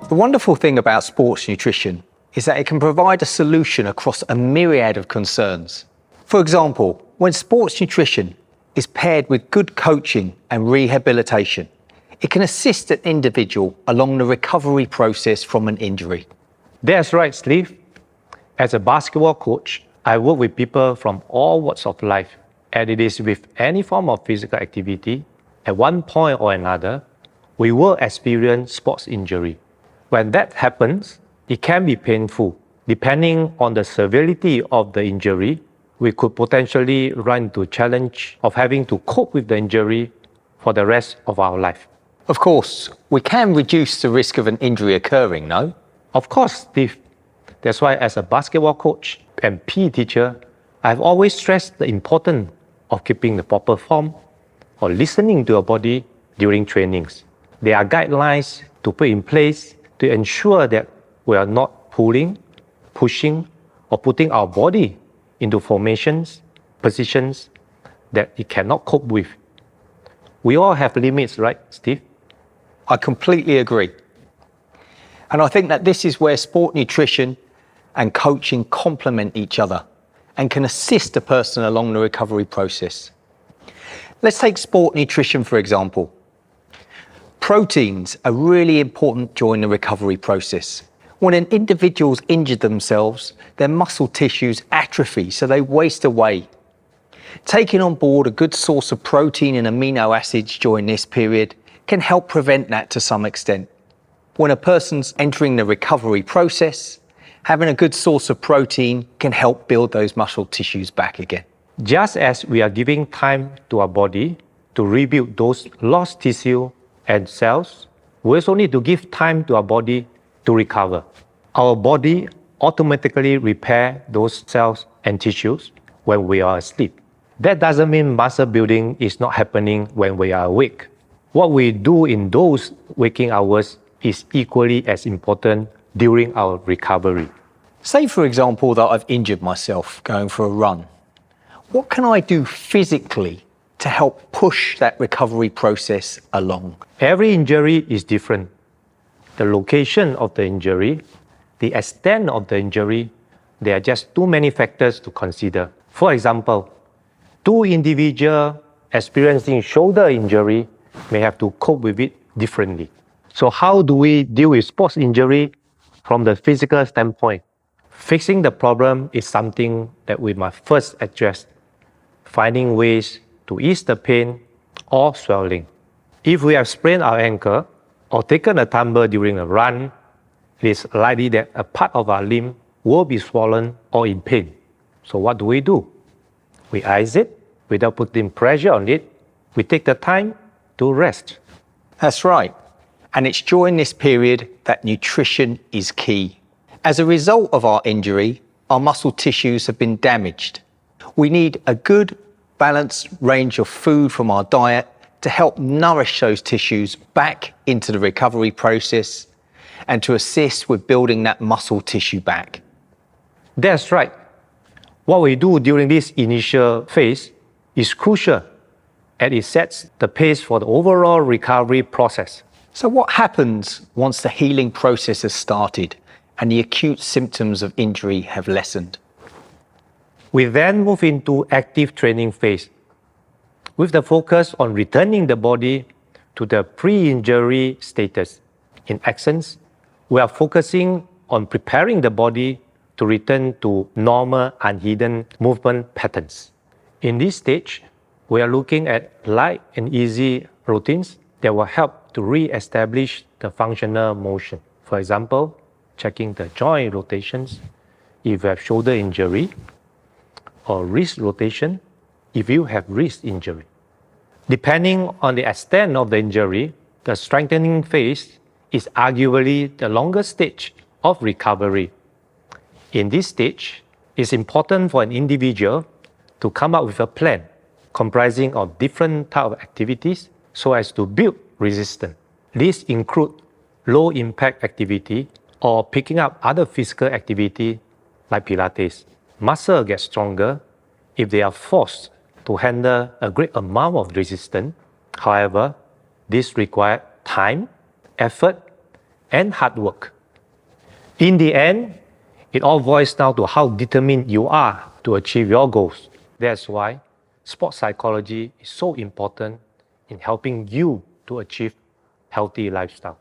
The wonderful thing about sports nutrition is that it can provide a solution across a myriad of concerns. For example, when sports nutrition is paired with good coaching and rehabilitation, it can assist an individual along the recovery process from an injury. That's right, Steve. As a basketball coach, I work with people from all walks of life, and it is with any form of physical activity. At one point or another, we will experience sports injury. When that happens, it can be painful. Depending on the severity of the injury, we could potentially run into the challenge of having to cope with the injury for the rest of our life. Of course, we can reduce the risk of an injury occurring, no? Of course, Steve. That's why as a basketball coach and PE teacher, I've always stressed the importance of keeping the proper form or listening to your body during trainings. There are guidelines to put in place to ensure that we are not pulling, pushing, or putting our body into formations, positions that it cannot cope with. We all have limits, right, Steve? I completely agree. And I think that this is where sport nutrition and coaching complement each other and can assist a person along the recovery process. Let's take sport nutrition, for example. Proteins are really important during the recovery process. When an individual's injured themselves, their muscle tissues atrophy, so they waste away. Taking on board a good source of protein and amino acids during this period can help prevent that to some extent. When a person's entering the recovery process, having a good source of protein can help build those muscle tissues back again. Just as we are giving time to our body to rebuild those lost tissue and cells, we also need to give time to our body to recover. Our body automatically repair those cells and tissues when we are asleep. That doesn't mean muscle building is not happening when we are awake. What we do in those waking hours is equally as important during our recovery. Say, for example, that I've injured myself going for a run. What can I do physically to help push that recovery process along? Every injury is different. The location of the injury, the extent of the injury, there are just too many factors to consider. For example, two individuals experiencing shoulder injury may have to cope with it differently. So how do we deal with sports injury from the physical standpoint? Fixing the problem is something that we must first address, finding ways to ease the pain or swelling. If we have sprained our ankle or taken a tumble during a run, it is likely that a part of our limb will be swollen or in pain. So what do? We ice it without putting pressure on it. We take the time to rest. That's right. And it's during this period that nutrition is key. As a result of our injury, our muscle tissues have been damaged. We need a good, balanced range of food from our diet to help nourish those tissues back into the recovery process and to assist with building that muscle tissue back. That's right. What we do during this initial phase is crucial, and it sets the pace for the overall recovery process. So what happens once the healing process has started and the acute symptoms of injury have lessened? We then move into active training phase, with the focus on returning the body to the pre-injury status. In essence, we are focusing on preparing the body to return to normal unhidden movement patterns. In this stage, we are looking at light and easy routines that will help to re-establish the functional motion. For example, checking the joint rotations if you have shoulder injury, or wrist rotation if you have wrist injury. Depending on the extent of the injury, the strengthening phase is arguably the longest stage of recovery. In this stage, it's important for an individual to come up with a plan comprising of different types of activities so as to build resistance. These include low-impact activity or picking up other physical activity like Pilates. Muscle gets stronger if they are forced to handle a great amount of resistance. However, this requires time, effort, and hard work. In the end, it all boils down to how determined you are to achieve your goals. That's why sports psychology is so important in helping you to achieve healthy lifestyle.